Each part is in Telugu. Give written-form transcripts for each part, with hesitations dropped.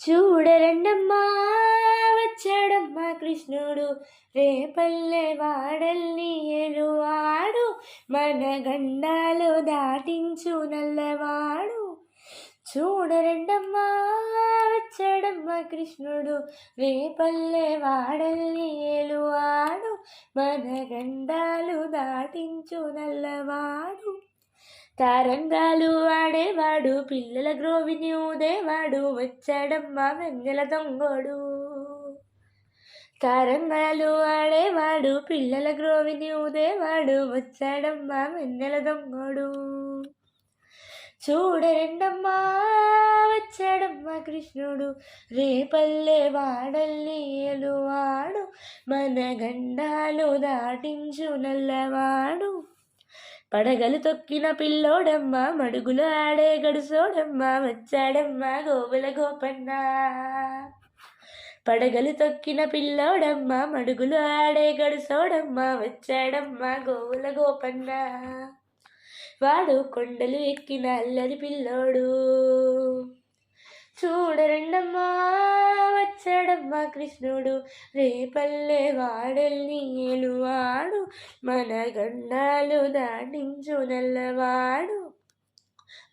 చూడరండమ్మా వచ్చాడమ్మా కృష్ణుడు, రేపల్లె వాడల్ని ఎలువాడు, మన గండాలు దాటించు నల్లవాడు. చూడరండమ్మా వచ్చాడమ్మా కృష్ణుడు, రేపల్లె వాడల్ని ఎలువాడు, మన గండాలు దాటించు నల్లవాడు. తారంగాలు ఆడేవాడు, పిల్లల గ్రోవిని ఊదేవాడు, వచ్చాడమ్మా వెన్నెల దొంగోడు. తారంగాలు ఆడేవాడు, పిల్లల గ్రోవిని ఊదేవాడు, వచ్చాడమ్మా వెన్నెల దొంగోడు. చూడరండమ్మా వచ్చాడమ్మా కృష్ణుడు, రేపల్లె వాడల్ని ఏలువాడు, మన గండాలు దాటించు నల్లవాడు. పడగలు తొక్కిన పిల్లోడమ్మ, మడుగులు ఆడే గడుసోడమ్మ, వచ్చాడమ్మా గోవుల గోపన్న. పడగలు తొక్కిన పిల్లోడమ్మ, మడుగులు ఆడే గడుసోడమ్మ, వచ్చాడమ్మా గోవుల గోపన్న. వాడు కొండలు ఎక్కిన అల్లరి పిల్లోడు. చూడరండమ్మా వచ్చాడమ్మా కృష్ణుడు, రేపల్లె వాడల్ని ఏలువాడు, మన గండాలు దాటించు నల్లవాడు.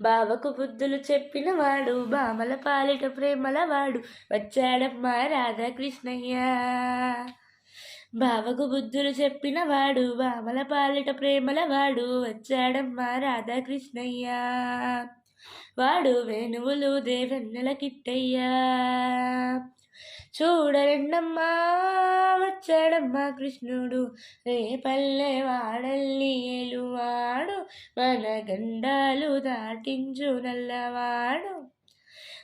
బావకు బుద్ధులు చెప్పినవాడు, బామల పాలిట ప్రేమలవాడు, వచ్చాడమ్మా రాధాకృష్ణయ్య. బావకు బుద్ధులు చెప్పినవాడు, బామల పాలిట ప్రేమలవాడు, వచ్చాడమ్మా రాధాకృష్ణయ్య. వాడు వేణువులు దేవెన్నెల కిట్టయ్యా. చూడరండమ్మా వచ్చాడమ్మా కృష్ణుడు, రేపల్లె వాడల్ని ఏలువాడు, మన గండాలు దాటించు నల్లవాడు.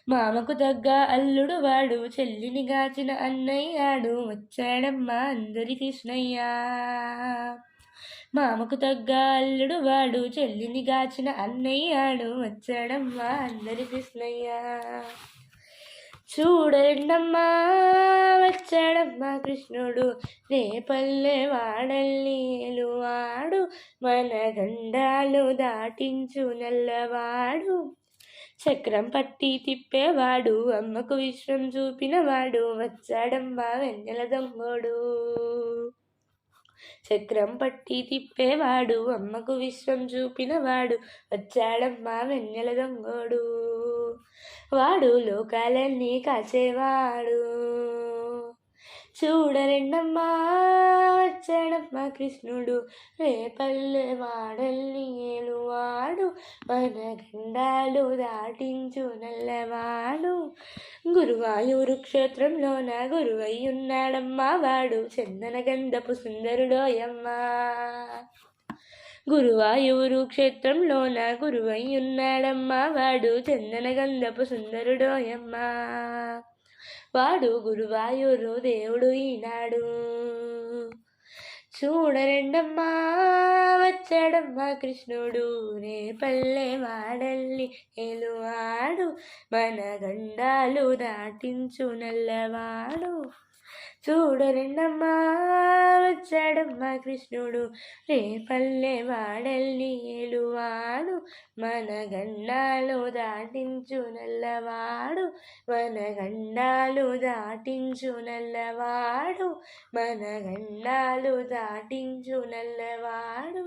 మామకు తగ్గ అల్లుడు వాడు, చెల్లిని గాచిన అన్నయ్యాడు, వచ్చాడమ్మా అందరి కృష్ణయ్యా. మామకు తగ్గ అల్లుడు వాడు, చెల్లిని గాచిన అన్నయ్యాడు, వచ్చాడమ్మా అందరి కృష్ణయ్య. చూడండమ్మా వచ్చాడమ్మా కృష్ణుడు, రేపల్లె వాడల్ని ఏలువాడు, మన గండాలు దాటించు నల్లవాడు. చక్రం పట్టి తిప్పేవాడు, అమ్మకు విశ్వం చూపినవాడు, వచ్చాడమ్మా వెన్నెల దొంగోడు. చక్రం పట్టి తిప్పేవాడు, అమ్మకు విశ్వం చూపినవాడు, వచ్చాడమ్మా వెన్నెల దొంగోడు. వాడు లోకాలన్నీ కాచేవాడు. చూడరండమ్మా వచ్చాడమ్మా కృష్ణుడు, రేపల్లె వాడల్ని ఏలువాడు, మన గండాలు దాటించు నల్లవాడు. గురువాయూరు క్షేత్రంలోన గురువై ఉన్నాడమ్మా వాడు, చందన గంధపు సుందరుడోయమ్మా. గురువాయూరు క్షేత్రంలోన గురువై ఉన్నాడమ్మా వాడు, చందన గంధపు సుందరుడోయమ్మా. వాడు గురువాయూరు దేవుడు ఈనాడు. చూడరండమ్మా వచ్చాడమ్మా కృష్ణుడు, రేపల్లె వాడల్ని ఏలువాడు, మన గండాలు దాటించు నల్లవాడు. చూడరండమ్మా వచ్చాడమ్మా కృష్ణుడు, రేపల్లె వాడల్ని ఏలువాడు, మన గండాలు దాటించు నల్లవాడు, మన గండాలు దాటించు నల్లవాడు, మన గండాలు దాటించు నల్లవాడు.